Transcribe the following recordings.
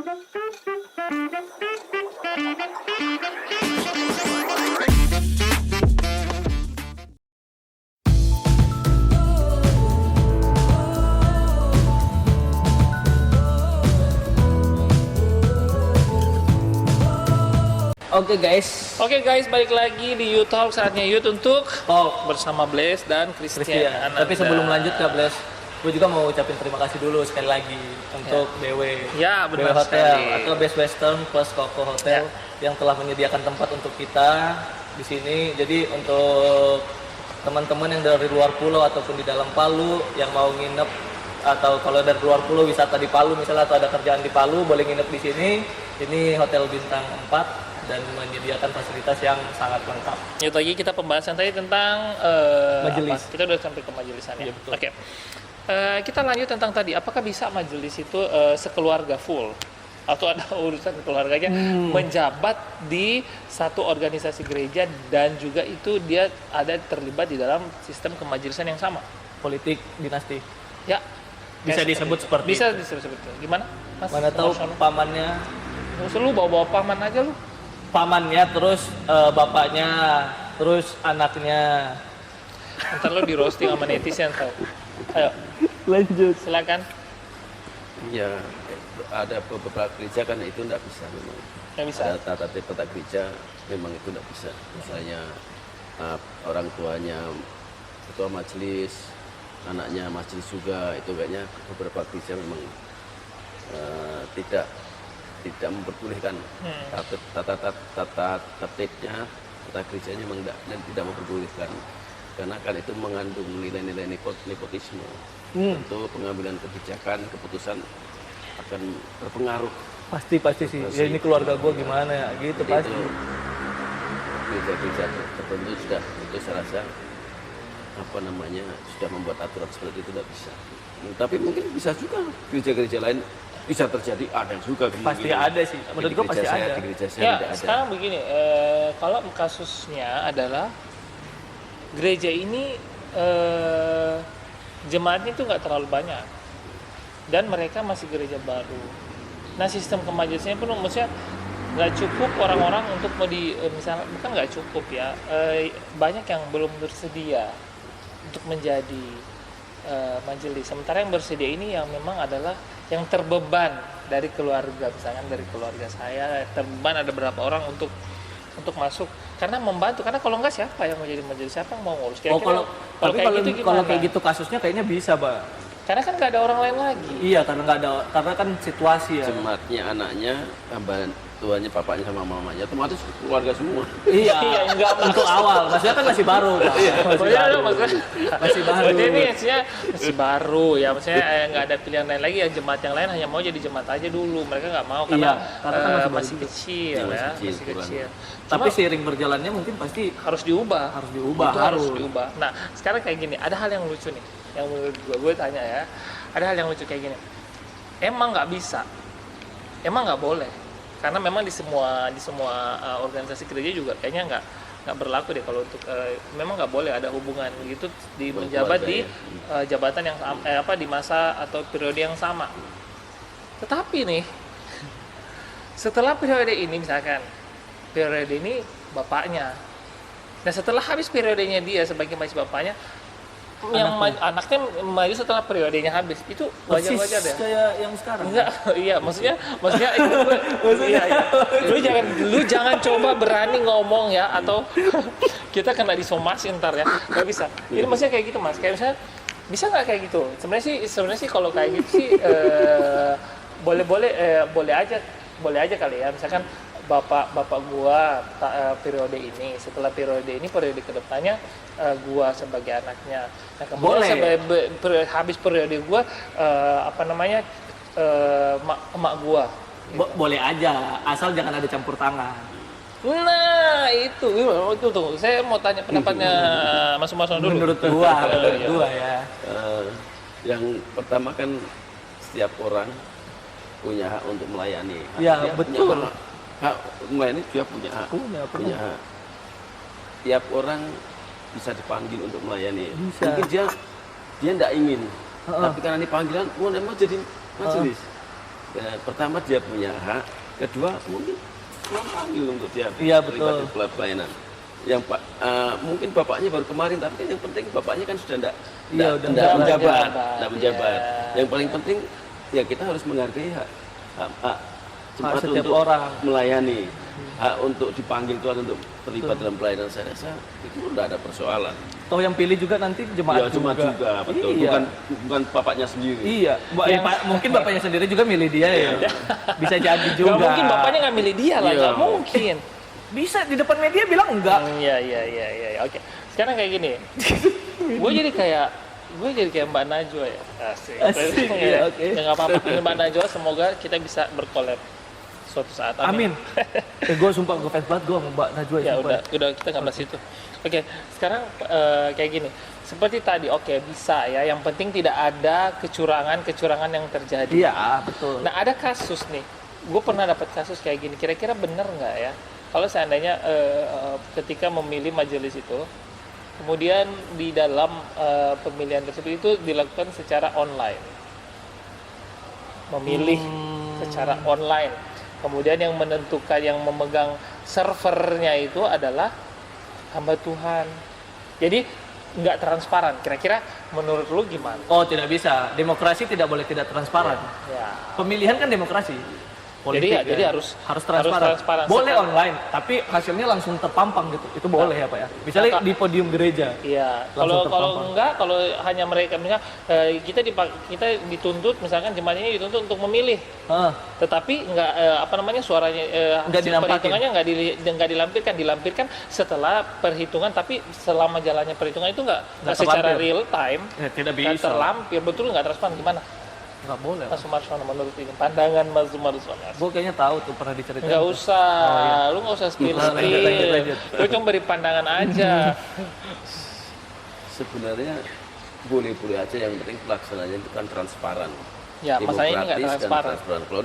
Oke guys, balik lagi di YouTube. Saatnya YouTube untuk talk bersama Blaze dan Christian. Tapi sebelum lanjut Kak Blaze, gue juga mau ucapin terima kasih dulu sekali lagi untuk BW. Ya, BW benar Hotel sekali. atau Best Western plus Koko Hotel yang telah menyediakan tempat untuk kita di sini. Jadi untuk teman-teman yang dari luar pulau ataupun di dalam Palu yang mau nginep, atau kalau dari luar pulau wisata di Palu misalnya, atau ada kerjaan di Palu, boleh nginep di sini. Ini Hotel Bintang 4 dan menyediakan fasilitas yang sangat lengkap. Itu lagi kita pembahasan tadi tentang majelis. Kita udah sampai ke majelisannya. Iya, betul. Oke. Kita lanjut tentang tadi, apakah bisa majelis itu sekeluarga full atau ada urusan keluarganya menjabat di satu organisasi gereja dan juga itu dia ada terlibat di dalam sistem kemajelisan yang sama? Politik dinasti. Ya. Bisa disebut seperti bisa itu. disebut seperti itu. Gimana? Mas? Mana tahu pamannya, Lu bawa paman aja lu. pamannya, terus bapaknya, terus anaknya. Ntar lo di roasting sama netizen tau. Ayo, Lanjut. silakan. Ya, ada beberapa gereja kan itu tidak bisa memang. Nggak bisa. Ada tata gereja memang itu tidak bisa. Misalnya orang tuanya ketua majelis, anaknya majelis juga, itu kayaknya beberapa gereja memang tidak memperbolehkan tata tertibnya, tata gerejanya memang tidak memperbolehkan, karena kan itu mengandung nilai-nilai nepotisme. Tentu pengambilan kebijakan, keputusan akan berpengaruh. Pasti sih. Ya ini keluarga gue gimana ya, gitu. Jadi pasti. itu gereja-gereja tertentu sudah, itu saya rasa sudah membuat aturan seperti itu tidak bisa. Tapi mungkin bisa juga gereja-gereja lain bisa terjadi, ada juga kemungkinan. Pasti ada sih. Menurut gue pasti ada. Di gereja saya Ya, tidak ada. sekarang begini, kalau kasusnya adalah gereja ini jemaatnya itu nggak terlalu banyak dan mereka masih gereja baru. Nah, sistem kemajelisannya pun maksudnya nggak cukup orang-orang untuk misalnya, bukan nggak cukup ya, banyak yang belum bersedia untuk menjadi majelis. Sementara yang bersedia ini yang memang adalah yang terbeban dari keluarga, misalkan dari keluarga saya terbeban ada beberapa orang untuk masuk karena membantu, karena kalau enggak siapa yang mau jadi majelis, siapa yang mau ngurus kira-kira. Kalau kayak gitu kasusnya kayaknya bisa, Pak. Karena kan nggak ada orang lain lagi. Iya, karena kan situasi ya. Jemaatnya, anaknya, tuanya, bapaknya sama mamanya, otomatis keluarga semua. Iya, enggak untuk awal. Maksudnya kan masih baru, Pak. Masih baru. Ini maksudnya masih baru ya, maksudnya nggak ada pilihan lain lagi ya, jemaat yang lain hanya mau jadi jemaat aja dulu. Mereka nggak mau karena, karena kan masih kecil ya, masih kecil. Tapi seiring berjalannya mungkin pasti harus diubah. Harus diubah. Nah, sekarang kayak gini, ada hal yang lucu nih, yang menurut gue tanya ya, ada hal yang lucu kayak gini. Emang nggak bisa, emang nggak boleh, karena memang di semua organisasi gereja juga kayaknya nggak berlaku deh kalau untuk memang nggak boleh ada hubungan gitu di menjabat di jabatan yang di masa atau periode yang sama. Tetapi nih, setelah periode ini misalkan periode ini bapaknya, nah setelah habis periodenya dia sebagai mahasiswa bapaknya, yang anaknya maju setelah periodenya habis, itu wajar-wajar deh. Kayak yang sekarang. Enggak, iya, maksudnya iya. Lu jangan coba berani ngomong ya, atau kita kena disomasi ntar ya. Nggak bisa. Ini maksudnya kayak gitu, Mas. Kayak misalnya, bisa nggak kayak gitu? Sebenarnya sih kalau kayak gitu sih boleh aja kali ya. Misalkan bapak gua periode ini, setelah periode ini periode kedepannya gua sebagai anaknya. Nah, kemudian habis periode gua emak gua. Boleh aja, asal jangan ada campur tangan. Nah, itu tuh. Saya mau tanya pendapatnya Mas Sumarsono dulu. Menurut gua ya. Yang pertama kan setiap orang punya hak untuk melayani. Ya, betul. Hak melayani dia punya hak. Punya hak. Tiap orang bisa dipanggil untuk melayani. Bisa. Mungkin dia tidak ingin, tapi karena ini panggilan, mau jadi majelis. Pertama dia punya hak, kedua mungkin Tuhan panggil untuk dia Iya, terlibat betul. di pelayanan. Yang mungkin bapaknya baru kemarin, tapi yang penting bapaknya kan sudah Iya, udah enggak menjabat, menjabat. enggak menjabat. Iya. Yang paling penting ya kita harus menghargai hak jemaat setiap untuk orang. melayani, hak untuk dipanggil Tuhan untuk terlibat dalam pelayanan. Saya rasa itu tidak ada persoalan. Toh yang pilih juga nanti jemaat Ya cuma juga, betul. Iya. Bukan bapaknya sendiri. Iya, mungkin bapaknya sendiri juga milih dia ya. Bisa jadi juga. Gak mungkin bapaknya nggak milih dia lah, Iya. nggak mungkin. Bisa di depan media bilang enggak. Iya. Oke. Sekarang kayak gini. gue jadi kayak Mbak Najwa ya. Asik. Asik, iya, oke. Ya nggak apa-apa. Mbak Najwa, semoga kita bisa berkolab suatu saat. Amin. Gue sumpah gue fans banget gue sama Mbak Najwa. Ya sumpah. udah kita nggak bahas itu. Oke, sekarang kayak gini. Seperti tadi, oke, bisa ya. Yang penting tidak ada kecurangan yang terjadi. Iya, betul. Nah, ada kasus nih. Gue pernah dapat kasus kayak gini. Kira-kira bener nggak ya? Kalau seandainya ketika memilih majelis itu, kemudian di dalam pemilihan tersebut itu dilakukan secara online, memilih secara online. Kemudian yang menentukan, yang memegang servernya itu adalah hamba Tuhan. Jadi nggak transparan. Kira-kira menurut lu gimana? Oh, tidak bisa. Demokrasi tidak boleh tidak transparan. Ya. Pemilihan kan demokrasi. Jadi harus transparan. transparan. Boleh Sekarang- online, tapi hasilnya langsung terpampang gitu. Itu boleh ya Pak ya. Misalnya Nah, di podium gereja. Iya, Langsung kalau terpampang. enggak, kalau hanya mereka misalnya kita dituntut, misalkan jemaat ini dituntut untuk memilih, Hah, tetapi enggak suaranya Nggak hasil dinampakin. perhitungannya enggak dilampirkan setelah perhitungan, tapi selama jalannya perhitungan itu enggak Nggak secara terlampir. real time ya, tidak dan bisa. terlampir, betul nggak transparan gimana? Nggak boleh. Mas Sumarsono menurut ini pandangan Mas Sumarsono. Gue kayaknya tahu tuh pernah diceritain. Nggak usah, Oh, iya. lu nggak usah spill. Lanjut. Lu cuma beri pandangan aja. Sebenarnya boleh-boleh aja, yang penting pelaksananya itu kan transparan. Ya, masalahnya ini nggak Demokratis dan transparan. Kalau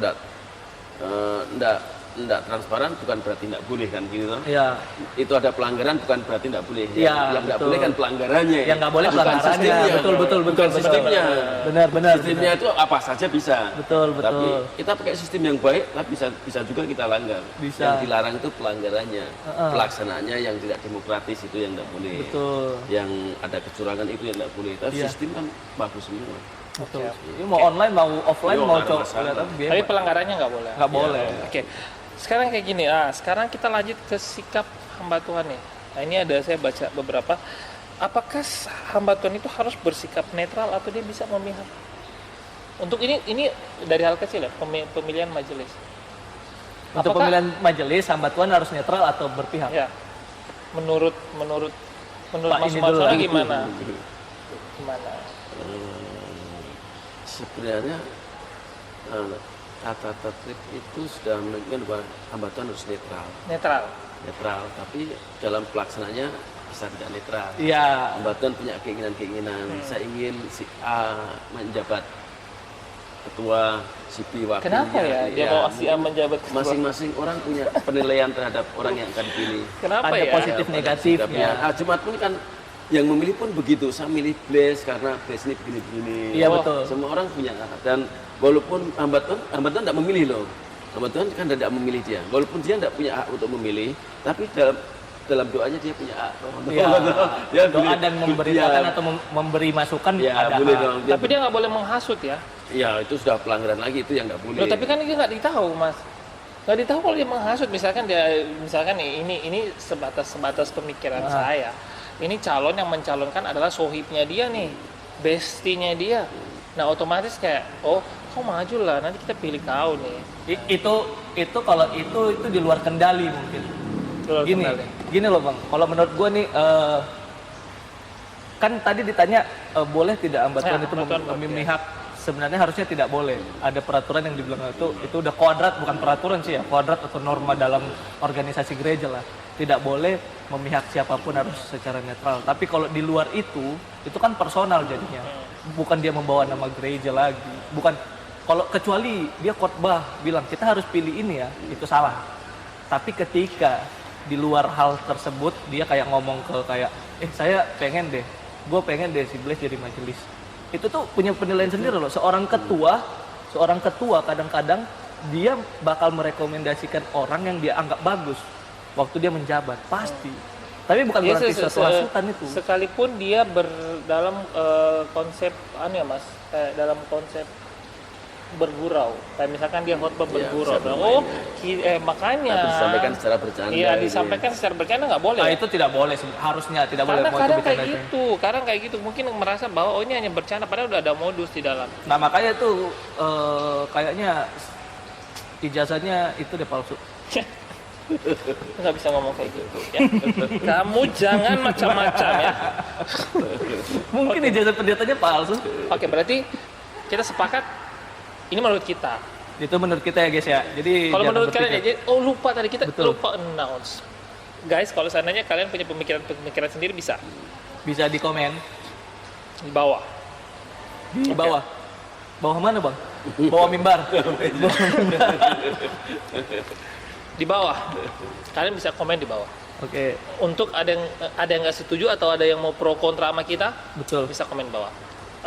enggak transparan bukan berarti enggak boleh kan gitu toh. Iya. Itu ada pelanggaran bukan berarti enggak boleh. Iya, Yang enggak betul. boleh kan pelanggarannya. Yang nggak boleh Bukan pelanggarannya. sistemnya. Betul. Bukan sistemnya. Benar. Sistemnya itu apa saja bisa. Betul. Tapi kita pakai sistem yang baik, tapi bisa juga kita langgar. Bisa. Yang dilarang itu pelanggarannya, Heeh. pelaksanaannya yang tidak demokratis itu yang tidak boleh. Betul. Yang ada kecurangan itu yang tidak boleh. Tapi Iya. sistem kan bagus semua. Betul. Oke. Ini mau online mau offline Iya, mau nggak ada masalah. Tapi pelanggarannya nggak boleh. nggak boleh. Oke, sekarang kayak gini. Sekarang kita lanjut ke sikap hamba Tuhan nih. Nah, ini ada saya baca beberapa. Apakah hamba Tuhan itu harus bersikap netral atau dia bisa memihak? Untuk ini dari hal kecil ya, pemilihan majelis. Untuk Apakah- pemilihan majelis hamba Tuhan harus netral atau berpihak? Ya, menurut Pak, Mas ini Sumarsono dulu lah. gimana? Gimana? Sebenarnya tata tertib itu sudah menunjukkan bahwa hamba Tuhan harus Netral. netral, tapi dalam pelaksanaannya bisa tidak netral. Iya. Hamba Tuhan punya keinginan, saya ingin si A menjabat ketua, si B wakilnya. Kenapa ya dia mau si A menjabat ketua? Masing-masing orang punya penilaian terhadap orang yang akan dipilih. Kenapa Ada ya? positif Pada negatif sikapnya. ya. Jemaat pun kan yang memilih pun begitu. Saya milih Blaise karena Blaise ini begini-begini. Iya, betul. Semua orang punya hak. Dan walaupun hamba Tuhan tidak memilih loh. Hamba Tuhan kan tidak memilih dia. Walaupun dia tidak punya hak untuk memilih, tapi dalam doanya dia punya hak. Iya. Dia Doa boleh dan memberitakan berdiam. atau memberi masukan Ya, ada boleh hak. dong. Tapi dia nggak boleh menghasut ya. Ya itu sudah pelanggaran lagi, itu yang nggak boleh. Loh, tapi kan ini nggak ditahu, Mas. Nggak ditahu kalau dia menghasut. Misalkan nih, ini sebatas pemikiran saya. Ini calon yang mencalonkan adalah sohibnya dia nih, bestinya dia. Nah, otomatis kayak, oh, kau maju lah, nanti kita pilih kau nih. Itu kalau itu di luar kendali mungkin. Luar Gini, kendali. gini loh Bang. Kalau menurut gue nih kan tadi ditanya boleh tidak hamba Tuhan Ya, itu hamba Tuhan boleh, memihak. Sebenarnya harusnya tidak boleh. Ada peraturan yang dibilang itu udah kuadrat, bukan peraturan sih ya, kuadrat atau norma dalam organisasi gereja lah. Tidak boleh memihak siapapun, harus secara netral. Tapi kalau di luar itu kan personal jadinya. Bukan dia membawa nama gereja lagi. Bukan, kalau kecuali dia khotbah bilang kita harus pilih ini ya, itu salah. Tapi ketika di luar hal tersebut dia kayak ngomong ke kayak, saya pengen deh si Blaise jadi majelis. Itu tuh punya penilaian sendiri loh. Seorang ketua seorang ketua kadang-kadang dia bakal merekomendasikan orang yang dia anggap bagus waktu dia menjabat, pasti. Tapi bukan Dia berarti suatu hasutan itu. sekalipun dia dalam konsep ya mas, dalam konsep bergurau, kayak misalkan dia khotbah Iya, bergurau, bisa oh makanya Tapi disampaikan secara bercanda. iya gitu. disampaikan secara bercanda nggak boleh. Nah, itu tidak boleh, harusnya tidak boleh. Karena mau itu kadang kayak bercanda. gitu, kadang kayak gitu mungkin merasa bahwa oh ini hanya bercanda, padahal udah ada modus di dalam. Nah makanya tuh kayaknya ijazahnya itu deh palsu. Nggak bisa ngomong kayak gitu ya. Kamu jangan macam-macam ya. Mungkin ijazah pendetanya palsu. Oke, berarti kita sepakat ini menurut kita. Itu menurut kita ya guys ya. Jadi Kalau jangan menurut kalian berpikir. oh lupa tadi kita Betul. lupa announce. Guys, kalau seandainya kalian punya pemikiran sendiri bisa Bisa di komen di bawah. di Oke. bawah. Bawah mana bang? Bawah mimbar. Di bawah. Kalian bisa komen di bawah. Oke, Untuk ada yang nggak setuju atau ada yang mau pro kontra sama kita, betul. bisa komen bawah.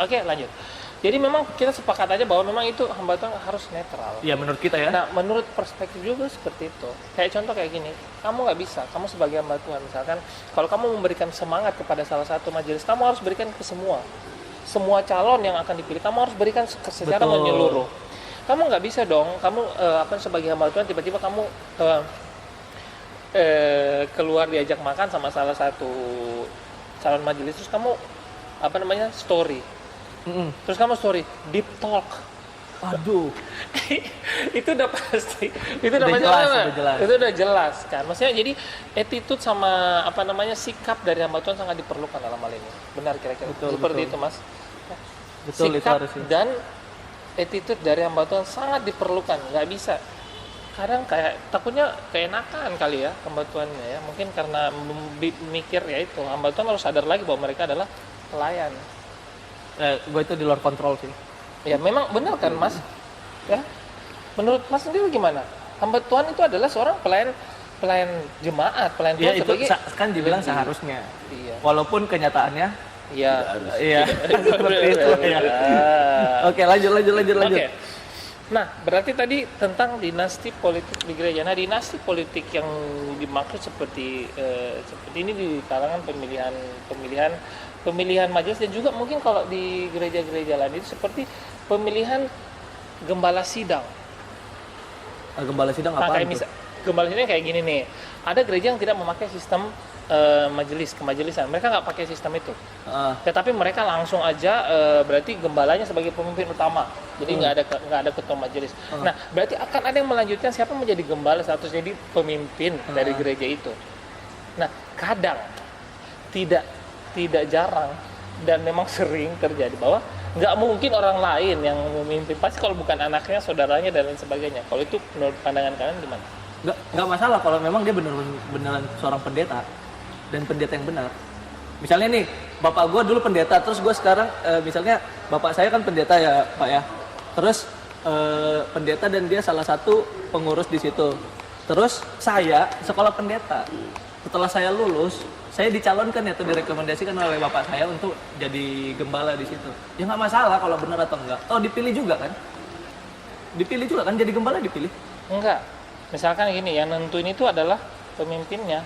Oke, lanjut. Jadi memang kita sepakat aja bahwa memang itu hamba Tuhan harus netral. Ya menurut kita ya. Nah, menurut perspektif juga seperti itu. Kayak contoh kayak gini, kamu nggak bisa, kamu sebagai hamba Tuhan misalkan, kalau kamu memberikan semangat kepada salah satu majelis, kamu harus berikan ke semua calon yang akan dipilih, kamu harus berikan secara Betul. menyeluruh. Kamu nggak bisa dong, kamu sebagai hamba Tuhan tiba-tiba kamu keluar diajak makan sama salah satu calon majelis, terus kamu story. Terus kamu story deep talk. Aduh. Itu udah pasti. Itu Udah namanya jelas, apa? udah jelas. Itu udah jelas kan. Maksudnya jadi attitude sama sikap dari hamba Tuhan sangat diperlukan dalam hal ini. Benar kira-kira. Betul, Seperti betul. itu, Mas. Betul, itu Sikap harusnya. dan attitude dari hamba Tuhan sangat diperlukan. Nggak bisa. Kadang kayak takutnya keenakan kali ya hamba Tuhannya ya. Mungkin karena mikir ya itu hamba Tuhan harus sadar lagi bahwa mereka adalah pelayan. Gue itu di luar kontrol sih. Ya memang benar kan Mas? Ya. Menurut Mas sendiri gimana? Hamba Tuhan itu adalah seorang pelayan jemaat, pelayan Ya Tuhan itu sebagai kan dibilang seharusnya. Iya. Walaupun kenyataannya Iya. iya seperti itu ya. Oke, lanjut. Oke. Nah, berarti tadi tentang dinasti politik di gereja. Nah, dinasti politik yang dimaksud seperti ini di kalangan pemilihan majelis, dan juga mungkin kalau di gereja-gereja lain itu seperti pemilihan gembala sidang. Gembala sidang Nah, apa kayak gembala sidang kayak gini nih. Ada gereja yang tidak memakai sistem kemajelisan. Mereka nggak pakai sistem itu. Tetapi mereka langsung aja berarti gembalanya sebagai pemimpin utama. Jadi nggak ada ketua majelis. Nah, berarti akan ada yang melanjutkan siapa menjadi gembala status jadi pemimpin dari gereja itu. Nah, kadang tidak jarang dan memang sering terjadi bahwa nggak mungkin orang lain yang memimpin, pasti kalau bukan anaknya, saudaranya dan lain sebagainya. Kalau itu menurut pandangan kalian gimana? nggak masalah kalau memang dia beneran seorang pendeta dan pendeta yang benar. Misalnya nih, bapak gue dulu pendeta, terus gue sekarang misalnya bapak saya kan pendeta ya Pak ya, terus pendeta dan dia salah satu pengurus di situ. Terus saya sekolah pendeta, setelah saya lulus, saya dicalonkan atau direkomendasikan oleh bapak saya untuk jadi gembala di situ. Ya nggak masalah kalau benar atau enggak. Oh dipilih juga kan? Dipilih juga kan, jadi gembala dipilih? Enggak. Misalkan gini, yang nentuin itu adalah pemimpinnya.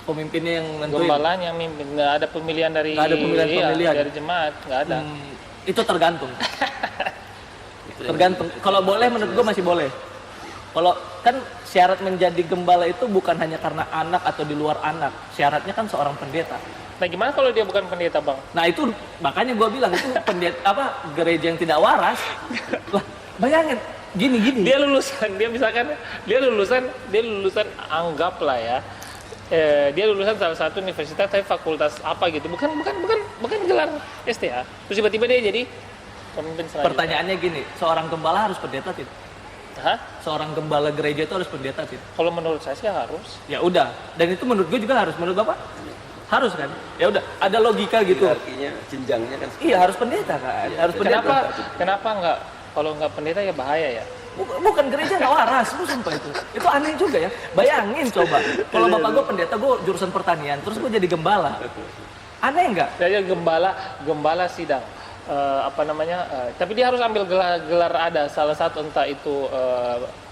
Pemimpinnya yang nentuin. Gembalanya yang mimpin. Nggak ada pemilihan dari Nggak ada pemilihan. dari jemaat, nggak ada. Itu tergantung. Tergantung. Kalau boleh menurut gue masih boleh. Kalau kan syarat menjadi gembala itu bukan hanya karena anak atau di luar anak. Syaratnya kan seorang pendeta. Nah, gimana kalau dia bukan pendeta, Bang? Nah, itu makanya gue bilang itu pendeta gereja yang tidak waras. Lah, bayangin gini. Dia lulusan anggaplah ya. Dia lulusan salah satu universitas tapi fakultas apa gitu. Bukan gelar STA. Terus tiba-tiba dia jadi pemimpin selanjutnya. Pertanyaannya gini, seorang gembala harus pendeta tidak? Hah? Seorang gembala gereja itu harus pendeta tidak? Kalau menurut saya sih harus. Ya udah, dan itu menurut gue juga harus. Menurut Bapak? Harus kan? Ya udah, ada logika gitu. Artinya jenjangnya kan. Iya, harus pendeta kan? Harus pendeta. Kenapa nggak? Kalau nggak pendeta ya bahaya ya. Bukan gereja nggak waras, lu sumpah itu. Itu aneh juga ya. Bayangin coba, kalau bapak gue pendeta, gue jurusan pertanian, terus gue jadi gembala. Aneh nggak? Saya gembala sidang. tapi dia harus ambil gelar ada salah satu, entah itu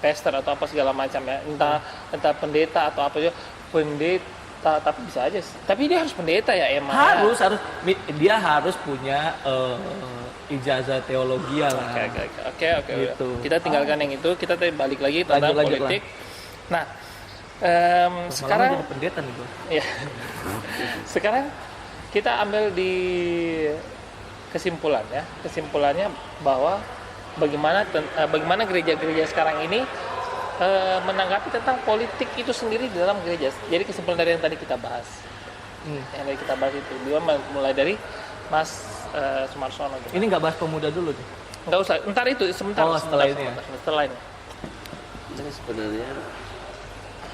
pastor atau apa segala macam ya, entah pendeta atau apa juga, pendeta, tapi bisa aja tapi dia harus pendeta ya emang harus dia harus punya ijazah teologi lah. Oke. Gitu. Kita tinggalkan yang itu, kita tadi balik lagi tentang politik. Nah, sekarang jadi pendeta nih bro. Ya. Sekarang kita ambil di kesimpulan ya. Kesimpulannya bahwa bagaimana gereja-gereja sekarang ini menanggapi tentang politik itu sendiri di dalam gereja. Jadi kesimpulan dari yang tadi kita bahas. Yang tadi kita bahas itu dia mulai dari Mas Sumarsono. Gitu. Ini nggak bahas pemuda dulu nih? Nggak usah. Ntar itu sebentar. Setelah ini. Setelah ini. Jadi sebenarnya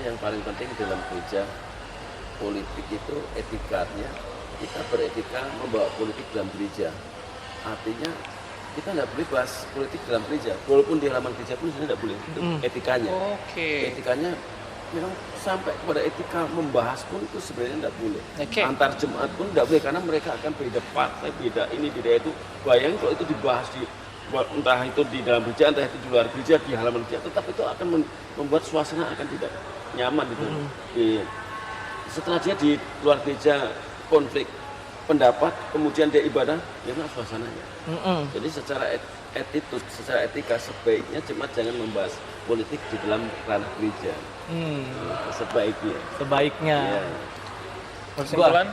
yang paling penting dalam gereja politik itu etikanya. Kita beretika membawa politik dalam gereja. Artinya kita nggak boleh bahas politik dalam gereja. Walaupun di halaman gereja pun sebenarnya nggak boleh. Itu etikanya. Etikanya memang sampai kepada etika membahas pun itu sebenarnya nggak boleh. Antar jemaat pun nggak boleh karena mereka akan beda partai, beda ini, beda itu. Bayangin kalau itu dibahas entah itu di dalam gereja, entah itu di luar gereja, di halaman gereja, tetap itu akan membuat suasana akan tidak nyaman gitu. Setelah dia di luar gereja konflik pendapat, kemudian dia ibadah, gimana suasananya? Jadi secara attitude, secara etika sebaiknya jemaat jangan membahas politik di dalam ranah gereja. Sebaiknya. Ya. Kesimpulan?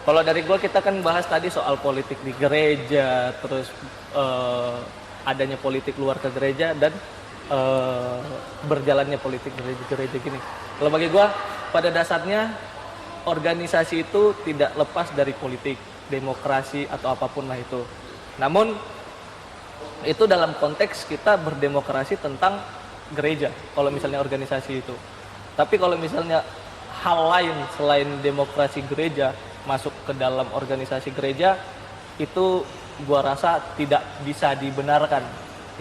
Kalau dari gua kita kan bahas tadi soal politik di gereja, terus adanya politik luar ke gereja dan berjalannya politik gereja gini. Kalau bagi gua pada dasarnya organisasi itu tidak lepas dari politik, demokrasi atau apapun lah itu. Namun itu dalam konteks kita berdemokrasi tentang gereja, kalau misalnya organisasi itu. Tapi kalau misalnya hal lain selain demokrasi gereja masuk ke dalam organisasi gereja, itu gua rasa tidak bisa dibenarkan.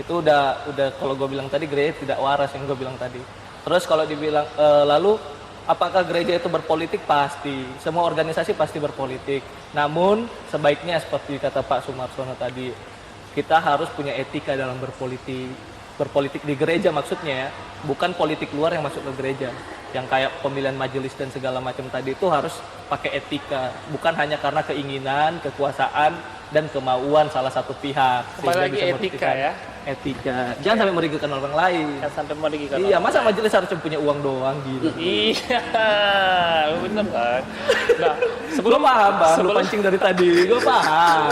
Itu udah kalau gua bilang tadi gereja tidak waras yang gua bilang tadi. Terus kalau dibilang lalu apakah gereja itu berpolitik? Pasti. Semua organisasi pasti berpolitik. Namun sebaiknya seperti kata Pak Sumarsono tadi, kita harus punya etika dalam berpolitik. Berpolitik di gereja maksudnya ya, bukan politik luar yang masuk ke gereja. Yang kayak pemilihan majelis dan segala macam tadi itu harus pakai etika, bukan hanya karena keinginan, kekuasaan dan kemauan salah satu pihak. Apalagi etika ya. Etika. Jangan sampai merugikan orang lain. Jangan sampai merugikan. Iya, masa majelis harus punya uang doang gitu. Iya, bener kan. Nah, sebelum paham, Bang, lu pancing dari tadi. Gue paham.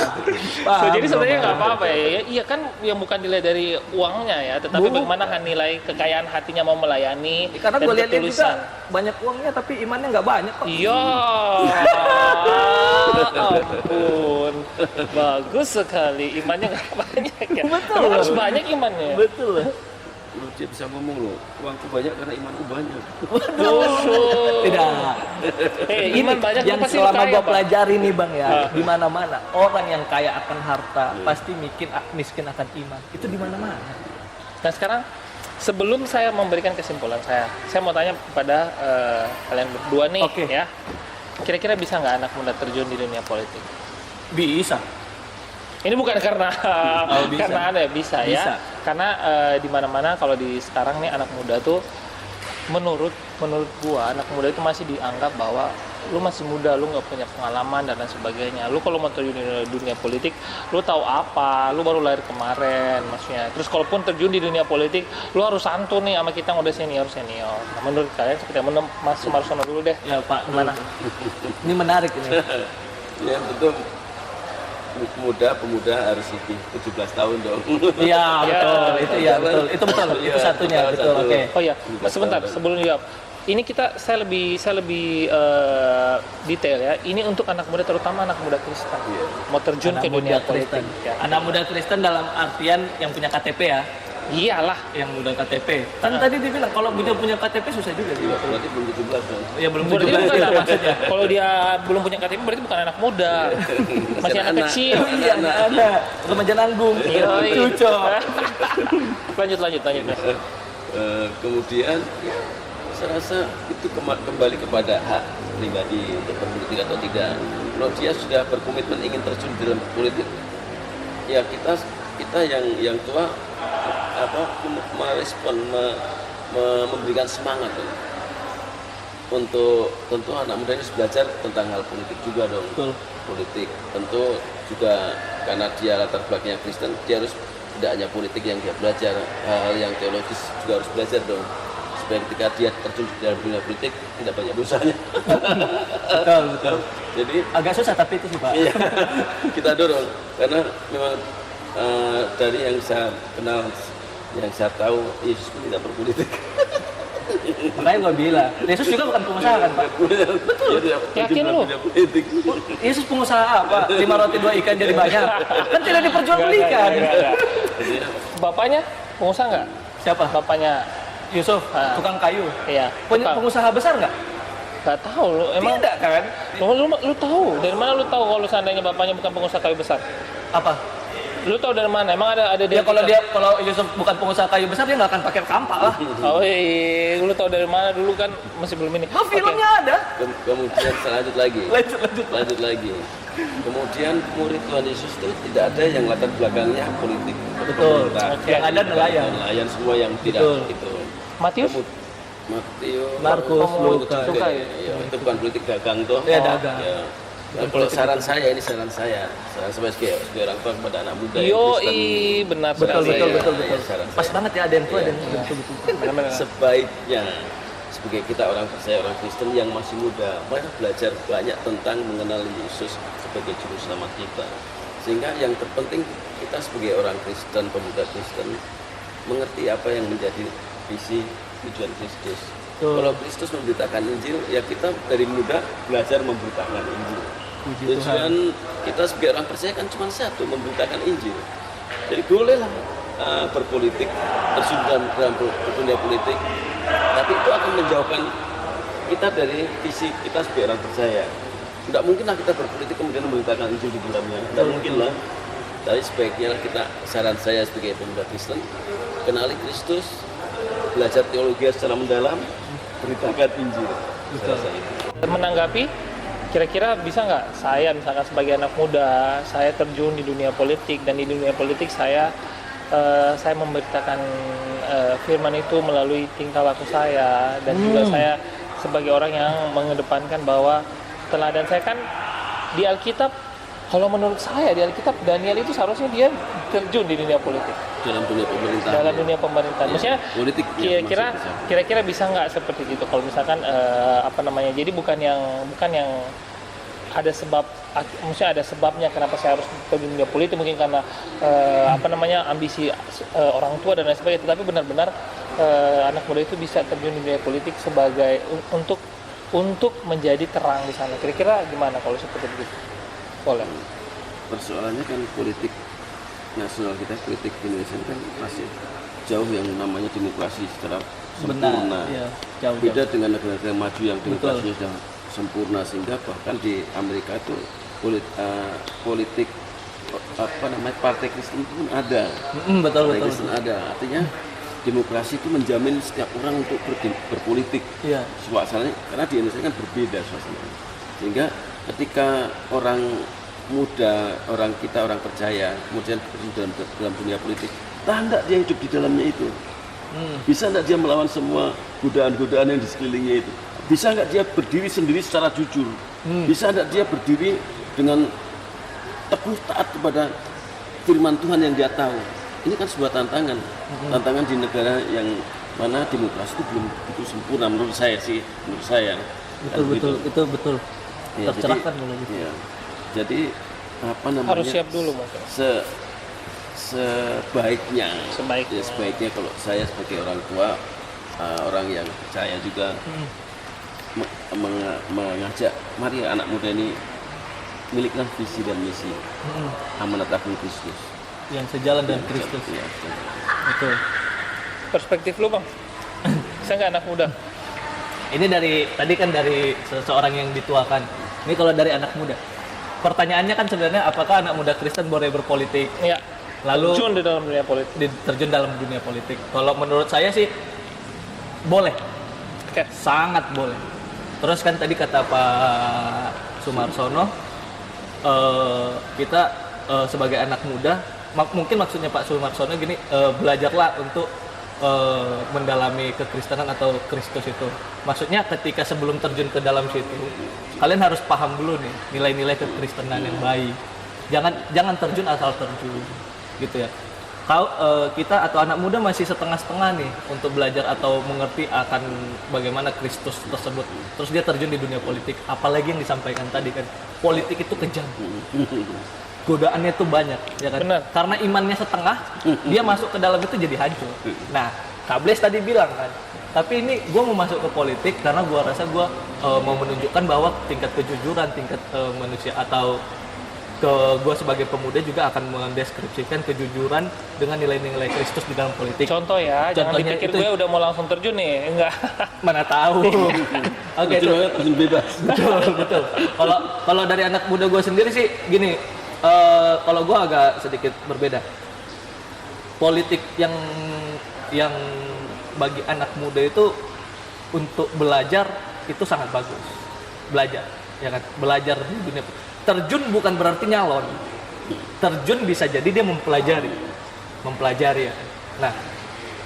Jadi sebenarnya nggak apa-apa ya. Iya kan yang bukan nilai dari uangnya ya, tetapi bagaimana nilai kekayaan hatinya mau melayani. Karena gue lihat juga banyak uangnya tapi imannya nggak banyak kok. Iya. Ampun. Bagus sekali, imannya nggak banyak ya. Betul. Harus banyak imannya. Betul. Lu dia bisa ngomong loh, uangku banyak karena imanku banyak. Waduh. Tidak. Iman banyak yang pasti selama kaya, gua Bang. pelajari nih Bang ya, di mana-mana orang yang kaya akan harta pasti miskin akan iman. Itu di mana-mana. Nah sekarang sebelum saya memberikan kesimpulan saya mau tanya kepada kalian berdua nih, ya. Kira-kira bisa nggak anak muda terjun di dunia politik? Bisa. Ini bukan karena bisa. karena ada bisa ya. Karena di mana-mana kalau di sekarang nih anak muda tuh menurut gua anak muda itu masih dianggap bahwa lu masih muda, lu nggak punya pengalaman dan lain sebagainya. Lu kalau mau terjun di dunia politik, lu tahu apa? Lu baru lahir kemarin, maksudnya. Terus kalaupun terjun di dunia politik, lu harus santun nih sama kita yang udah senior. Nah, menurut kalian seperti Mas Sumarsono dulu deh. Ya Pak, gimana? Ini menarik ini. Ya tentu pemuda harus lebih 17 tahun dong. Iya betul, itu ya betul, itu betul, itu satunya betul. Oke. Oh ya, sebentar sebelum dijawab. Ini saya lebih detail ya. Ini untuk anak muda, terutama anak muda Kristen. Mau terjun ke dunia politik. Ya. Anak muda Kristen dalam artian yang punya KTP ya. Iyalah, yang udah KTP. Kan tadi dia bilang kalau dia punya KTP susah juga sih. Berarti belum 17 kan? Ya belum berarti 17 bukan itu anak, maksudnya. Kalau dia belum punya KTP berarti bukan anak muda. Masih anak kecil. Iya, anak remaja nanggung. Cucok. Lanjut. Kemudian saya rasa itu kembali kepada hak pribadi untuk berpolitik atau tidak. Kalau dia sudah berkomitmen ingin terjun dalam politik, ya kita yang tua merespon, memberikan semangat untuk tentu anak muda ini harus belajar tentang hal politik juga dong. Betul. Politik tentu juga karena dia latar belakangnya Kristen, dia harus tidak hanya politik yang dia belajar, hal yang teologis juga harus belajar dong, supaya ketika dia terjun dalam dunia politik tidak banyak dosanya. Betul. Jadi Agak susah tapi itu sih Pak. iya, kita dorong karena memang dari yang saya kenal, yang saya tahu, Yesus pun tidak berpolitik. Makanya gue bilang, Yesus juga bukan pengusaha kan Pak? Betul. Yakin lu? Politik. Yesus pengusaha apa? 5 roti 2 ikan jadi banyak. Kan tidak diperjualbelikan. Nggak. Bapaknya pengusaha nggak? Siapa? Bapaknya Yusuf, Ah. tukang kayu. iya. Punya Tukang. pengusaha besar nggak? Nggak tahu lu emang. Tidak kan? Lu tahu dari mana lu tahu kalau seandainya bapaknya bukan pengusaha kayu besar? Apa? Lu tahu dari mana? Emang ada Ya kalau Yusuf bukan pengusaha kayu besar dia nggak akan pakai kampak lah. Oh iya, lu tahu dari mana dulu kan masih belum ini. Oh, filmnya ada. Kemudian saya lanjut lagi. Kemudian murid Tuhan Yesus itu tidak ada yang latar belakangnya politik. Betul. Pemerintah. Yang ada nelayan. Nelayan semua yang tidak Betul. itu. Matius? Matius, Markus, Lukas. juga ya, itu bukan politik dagang toh. Iya, dagang. Ya. Nah, kalau saran saya sebagai orang tua kepada anak muda yang Kristen, Benar Betul. ya, saran Pas saya. banget ya ada yang tua Iya. dan betul. Benar-benar. Sebaiknya sebagai kita orang percaya, orang Kristen yang masih muda, mari belajar banyak tentang mengenal Yesus sebagai juru selamat kita. Sehingga yang terpenting kita sebagai orang Kristen, pemuda Kristen, mengerti apa yang menjadi visi tujuan Kristus. Kalau Kristus memberitakan Injil, ya kita dari muda belajar memberitakan Injil. Tujuan kita sebagai orang percaya kan cuma satu, memberitakan Injil. Jadi bolehlah berpolitik, terjun dalam dunia politik, tapi itu akan menjauhkan kita dari visi kita sebagai orang percaya. Tidak mungkinlah kita berpolitik kemudian memberitakan Injil di dalamnya. Tidak mungkin lah. Tapi sebaiknya kita, saran saya sebagai pemuda Kristen, kenali Kristus, belajar teologi secara mendalam, beritakan Injil. Menanggapi, kira-kira bisa nggak saya misalkan sebagai anak muda, saya terjun di dunia politik, dan di dunia politik saya memberitakan firman itu melalui tingkah laku saya, dan juga saya sebagai orang yang mengedepankan bahwa teladan saya kan di Alkitab. Kalau menurut saya di Alkitab, Daniel itu seharusnya dia terjun di dunia politik, Dalam dunia pemerintahan. dalam dunia pemerintahan. Ya, Maksudnya politik, ya, kira-kira bisa nggak seperti itu? Kalau misalkan jadi bukan yang ada sebab, maksudnya ada sebabnya kenapa saya harus terjun di dunia politik, mungkin karena ambisi orang tua dan lain sebagainya. Tetapi benar-benar anak muda itu bisa terjun di dunia politik sebagai untuk menjadi terang di sana. Kira-kira gimana kalau seperti itu? Boleh. Persoalannya kan politik nasional kita, politik Indonesia kan masih jauh yang namanya demokrasi secara sempurna. Benar, jauh. Beda dengan negara-negara maju yang demokrasinya Betul. sudah sempurna, sehingga bahkan di Amerika itu politik partai Kristen pun ada. Betul. Partai Kristen ada. Artinya demokrasi itu menjamin setiap orang untuk berpolitik. Iya. Suasananya karena di Indonesia kan berbeda suasananya. Sehingga ketika orang muda, orang percaya, kemudian dalam dunia politik, tahan enggak dia hidup di dalamnya itu? Bisa enggak dia melawan semua godaan-godaan yang di sekelilingnya itu? Bisa enggak dia berdiri sendiri secara jujur? Bisa enggak dia berdiri dengan teguh taat kepada firman Tuhan yang dia tahu? Ini kan sebuah tantangan. Tantangan di negara yang mana demokrasi itu belum begitu sempurna menurut saya. Betul. Itu betul. Ya, Tercerahkan kalau gitu. Ya, jadi Harus siap dulu mungkin. Sebaiknya kalau saya sebagai orang tua, orang yang percaya juga mengajak, mari anak muda ini miliklah visi dan misi amanat agung Kristus Yang sejalan dengan Kristus. Ya, Betul. Perspektif lu bang, saya nggak anak muda. Ini tadi kan dari seseorang yang dituakan. Ini kalau dari anak muda. Pertanyaannya kan sebenarnya apakah anak muda Kristen boleh berpolitik? Iya. Lalu Terjun di dalam dunia politik. terjun dalam dunia politik. Kalau menurut saya sih boleh. Oke. Sangat boleh. Terus kan tadi kata Pak Sumarsono, kita sebagai anak muda mungkin maksudnya Pak Sumarsono gini, belajarlah untuk mendalami kekristenan atau Kristus itu. Maksudnya ketika sebelum terjun ke dalam situ, kalian harus paham dulu nih nilai-nilai kekristenan yang baik. Jangan terjun asal terjun, gitu ya. Kita atau anak muda masih setengah-setengah nih untuk belajar atau mengerti akan bagaimana Kristus tersebut. Terus dia terjun di dunia politik, apalagi yang disampaikan tadi kan, politik itu kejam. Godaannya tuh banyak, ya kan? Benar. Karena imannya setengah, dia masuk ke dalam itu jadi hancur. Nah, Kables tadi bilang kan, tapi ini gue mau masuk ke politik karena gue rasa gue mau menunjukkan bahwa tingkat kejujuran, tingkat manusia atau gue sebagai pemuda juga akan mendeskripsikan kejujuran dengan nilai-nilai Kristus di dalam politik. Contoh ya, jangan Contohnya dipikir itu- gue udah mau langsung terjun nih, enggak. Mana tahu. Oke, itu Terjun bebas. betul. Kalau dari anak muda gue sendiri sih gini, kalau gue agak sedikit berbeda. Politik yang bagi anak muda itu untuk belajar itu sangat bagus. Belajar, ya kan? Belajar di dunia. Terjun bukan berarti nyalon. Terjun bisa jadi dia mempelajari ya. Nah,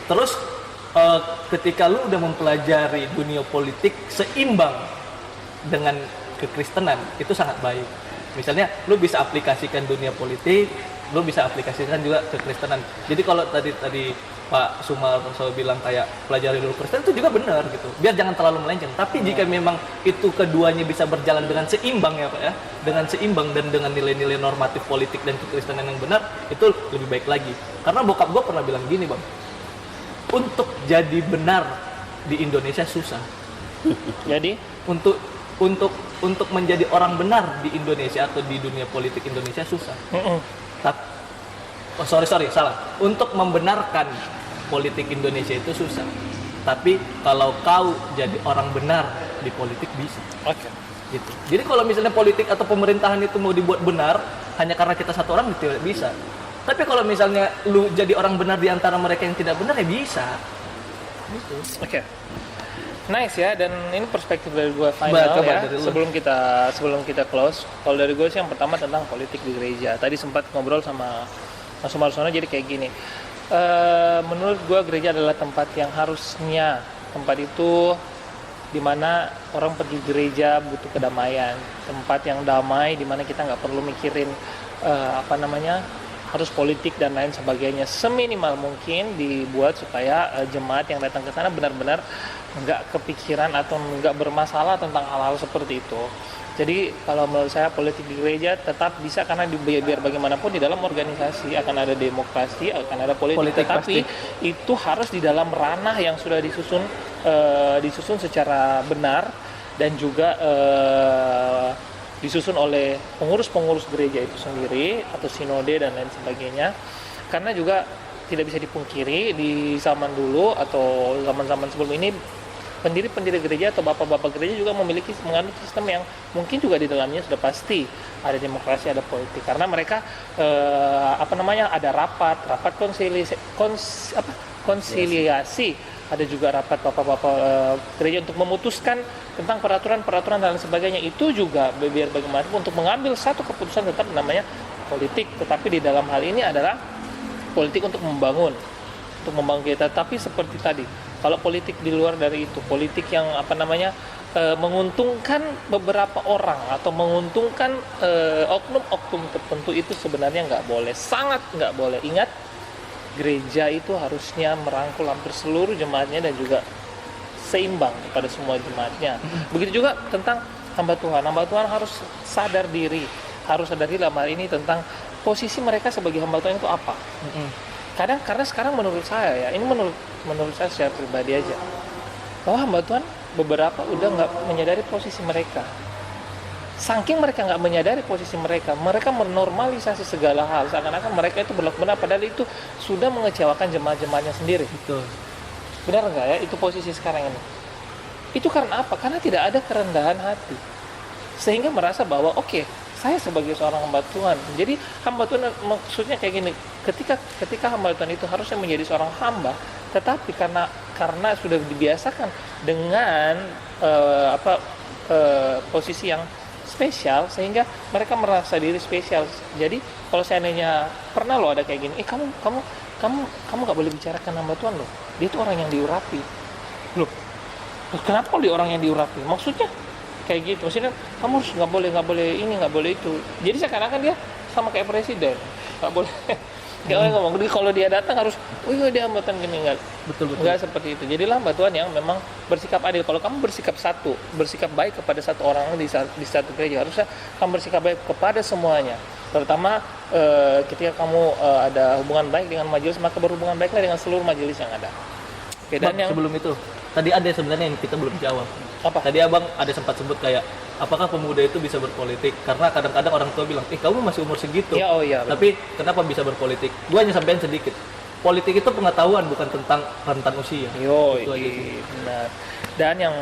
terus ketika lu udah mempelajari dunia politik seimbang dengan kekristenan, itu sangat baik. Misalnya lu bisa aplikasikan dunia politik, lu bisa aplikasikan juga kekristenan. Jadi kalau tadi Pak Sumarso bilang kayak pelajari dulu Kristen, itu juga benar gitu. Biar jangan terlalu melenceng. Tapi jika memang itu keduanya bisa berjalan dengan seimbang ya Pak ya, dengan seimbang dan dengan nilai-nilai normatif politik dan kekristenan yang benar, itu lebih baik lagi. Karena bokap gue pernah bilang gini Bang, untuk jadi benar di Indonesia susah. Jadi, Untuk menjadi orang benar di Indonesia atau di dunia politik Indonesia susah. Salah. Untuk membenarkan politik Indonesia itu susah. Tapi kalau kau jadi orang benar di politik bisa. oke. Gitu. Jadi kalau misalnya politik atau pemerintahan itu mau dibuat benar hanya karena kita satu orang, tidak bisa. Tapi kalau misalnya lu jadi orang benar di antara mereka yang tidak benar, ya bisa. Gitu. Oke. Nice ya, dan ini perspektif dari gue final Coba ya. dari lu. Sebelum kita close, kalau dari gue sih yang pertama tentang politik di gereja. Tadi sempat ngobrol sama Mas Sumarsono, jadi kayak gini. Menurut gue gereja adalah tempat yang harusnya, tempat itu dimana orang pergi gereja butuh kedamaian, tempat yang damai dimana kita nggak perlu mikirin harus politik dan lain sebagainya. Seminimal mungkin dibuat supaya jemaat yang datang ke sana benar-benar nggak kepikiran atau nggak bermasalah tentang hal-hal seperti itu. Jadi kalau menurut saya politik di gereja tetap bisa, karena biar bagaimanapun di dalam organisasi akan ada demokrasi, akan ada politik tetapi pasti. itu harus di dalam ranah yang sudah disusun secara benar dan juga disusun oleh pengurus-pengurus gereja itu sendiri atau sinode dan lain sebagainya. Karena juga tidak bisa dipungkiri di zaman dulu atau zaman-zaman sebelum ini, pendiri-pendiri gereja atau bapak-bapak gereja juga menganut sistem yang mungkin juga di dalamnya sudah pasti ada demokrasi, ada politik, karena mereka ada rapat konsiliasi, ada juga rapat bapak-bapak gereja untuk memutuskan tentang peraturan dan lain sebagainya. Itu juga biar bagaimanapun untuk mengambil satu keputusan tetap namanya politik, tetapi di dalam hal ini adalah politik untuk membangun kita. Tapi seperti tadi, kalau politik di luar dari itu, politik yang menguntungkan beberapa orang atau menguntungkan oknum-oknum tertentu, itu sebenarnya nggak boleh, sangat nggak boleh. Ingat, gereja itu harusnya merangkul hampir seluruh jemaatnya dan juga seimbang kepada semua jemaatnya. Begitu juga tentang hamba Tuhan. Hamba Tuhan harus sadar diri dalam hal ini tentang posisi mereka sebagai hamba Tuhan itu apa. Kadang, karena sekarang menurut saya ya, ini menurut saya secara pribadi aja, bahwa hamba Tuhan beberapa udah nggak menyadari posisi mereka. Saking mereka nggak menyadari posisi mereka menormalisasi segala hal, seakan-akan mereka itu berlaku benar, padahal itu sudah mengecewakan jemaat-jemaatnya sendiri. Betul. Benar nggak ya itu posisi sekarang ini? Itu karena apa? Karena tidak ada kerendahan hati, sehingga merasa bahwa oke, saya sebagai seorang hamba Tuhan. Jadi hamba Tuhan maksudnya kayak gini, ketika hamba Tuhan itu harusnya menjadi seorang hamba, tetapi karena sudah dibiasakan dengan posisi yang spesial, sehingga mereka merasa diri spesial. Jadi kalau seandainya pernah loh ada kayak gini, kamu nggak boleh bicarakan nama Tuhan loh, dia itu orang yang diurapi loh. Kenapa dia orang yang diurapi? Maksudnya kayak gitu, maksudnya kamu harus nggak boleh ini, nggak boleh itu. Jadi seakan-akan dia sama kayak presiden, nggak boleh nggak boleh ngomong. Jadi kalau dia datang harus, oh iya dia hambatan gini, Betul. nggak seperti itu. Jadilah hamba Tuhan yang memang bersikap adil. Kalau kamu bersikap baik kepada satu orang di satu gereja, harusnya kamu bersikap baik kepada semuanya. Terutama ketika kamu ada hubungan baik dengan majelis, maka berhubungan baiklah dengan seluruh majelis yang ada. Oke, dan yang sebelum itu tadi ada sebenarnya yang kita belum jawab. apa? Tadi abang ada sempat sebut kayak apakah pemuda itu bisa berpolitik? Karena kadang-kadang orang tua bilang, kamu masih umur segitu. Ya, oh iya. Tapi kenapa bisa berpolitik? Gua hanya sampaikan sedikit. Politik itu pengetahuan, bukan tentang rentan usia. Itu aja sih. Benar. Dan yang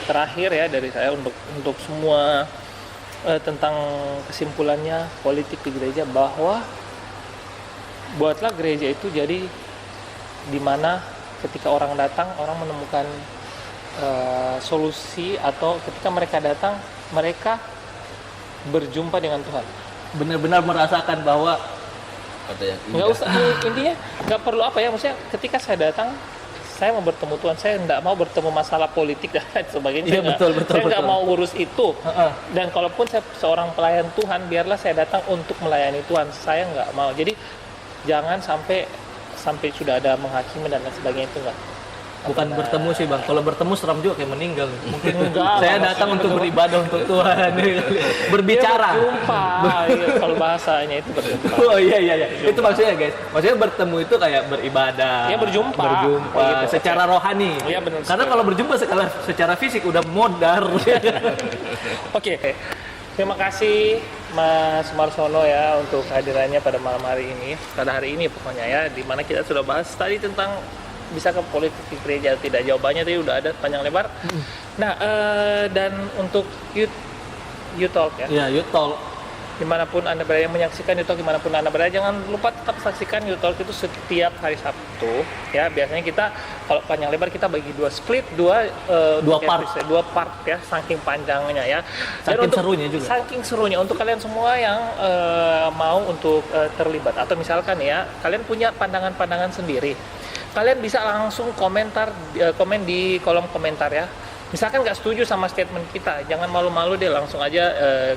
terakhir ya dari saya untuk semua tentang kesimpulannya politik di gereja, bahwa buatlah gereja itu jadi di mana ketika orang datang, orang menemukan solusi, atau ketika mereka datang, mereka berjumpa dengan Tuhan. Benar-benar merasakan bahwa Ada yang Nggak usah, intinya nggak perlu apa ya, maksudnya ketika saya datang, saya mau bertemu Tuhan, saya nggak mau bertemu masalah politik dan lain sebagainya. Iya, betul. Saya nggak mau urus itu. Heeh. Dan kalaupun saya seorang pelayan Tuhan, biarlah saya datang untuk melayani Tuhan. Saya nggak mau. Jadi jangan sampai sudah ada menghakimi dan lain sebagainya, itu nggak. bukan bertemu sih bang. Kalau bertemu seram juga kayak meninggal. Mungkin Enggak, saya datang untuk beribadah untuk Tuhan, berbicara. Berjumpa. Iya, kalau bahasanya itu berjumpa. Oh iya. Itu maksudnya guys. Maksudnya bertemu itu kayak beribadah. Ya, berjumpa. Berjumpa Gitu. secara rohani. Iya, benar. Karena kalau berjumpa secara fisik udah modar. Oke. Terima kasih Mas Marsono ya untuk kehadirannya pada malam hari ini. Pada hari ini pokoknya ya, di mana kita sudah bahas tadi tentang bisa ke politik di gereja atau tidak. Jawabannya tadi udah ada panjang lebar. Nah, dan untuk youth talk ya. Ya, youth talk. Dimanapun Anda berada, yang menyaksikan youth talk dimanapun Anda berada, jangan lupa tetap saksikan youth talk itu setiap hari Sabtu ya. Biasanya kita kalau panjang lebar kita bagi dua part ya, saking panjangnya ya. Dan Saking serunya juga. Saking serunya untuk kalian semua yang mau untuk terlibat, atau misalkan ya kalian punya pandangan-pandangan sendiri, kalian bisa langsung komen di kolom komentar ya. Misalkan nggak setuju sama statement kita, jangan malu-malu deh, langsung aja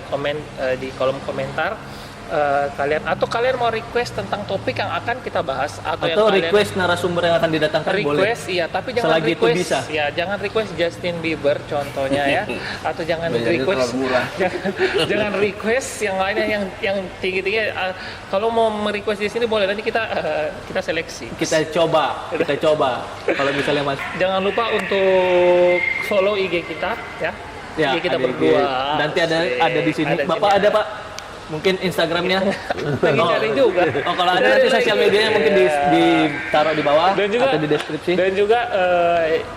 komen di kolom komentar kalian mau request tentang topik yang akan kita bahas, atau yang request narasumber yang akan didatangkan boleh. Iya, tapi jangan selagi request itu bisa. Ya, jangan request Justin Bieber contohnya ya, atau jangan request jangan request yang lainnya yang tinggi-tinggi. Kalau mau merequest di sini boleh, nanti kita seleksi. Kita coba. Kalau misalnya Mas. Jangan lupa untuk follow IG kita ya. Ya, IG kita ada berdua. Nanti ada di sini. Bapak ada Pak? Mungkin Instagramnya lagi cari juga. Oh, kalau ada nanti sosial medianya mungkin ditaruh di bawah atau di deskripsi. Dan juga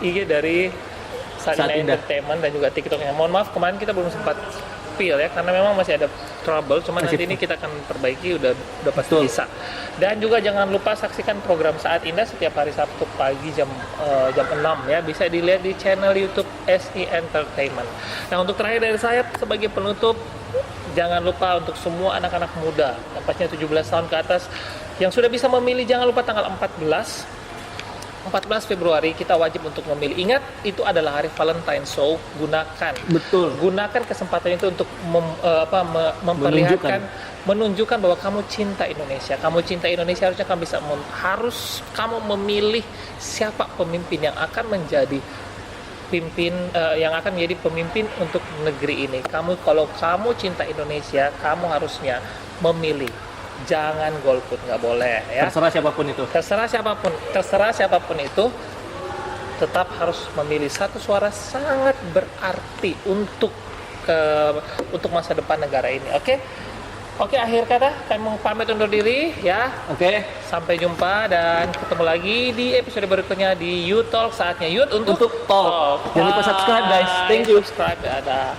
IG dari Sadina Saat Indah Entertainment dan juga TikToknya. Mohon maaf kemarin kita belum sempat spill ya, karena memang masih ada trouble. Cuman nanti ini kita akan perbaiki, udah pasti bisa. Dan juga jangan lupa saksikan program Saat Indah setiap hari Sabtu pagi jam 6 ya. Bisa dilihat di channel YouTube SI Entertainment. Nah, untuk terakhir dari saya sebagai penutup, jangan lupa untuk semua anak-anak muda yang pastinya 17 tahun ke atas yang sudah bisa memilih, jangan lupa tanggal 14 Februari kita wajib untuk memilih. Ingat, itu adalah hari Valentine, so gunakan kesempatan itu untuk menunjukkan bahwa kamu cinta Indonesia. Harusnya kamu memilih siapa pemimpin yang akan menjadi pemimpin untuk negeri ini. Kalau kamu cinta Indonesia, kamu harusnya memilih. Jangan golput, nggak boleh ya. Terserah siapapun itu, tetap harus memilih. Satu suara sangat berarti untuk masa depan negara ini. Oke, akhir kata kami mau pamit undur diri ya. Oke. Sampai jumpa dan ketemu lagi di episode berikutnya di Youth Talk, saatnya Youth untuk Talk. Jangan lupa subscribe guys. Thank you. Subscribe, ada.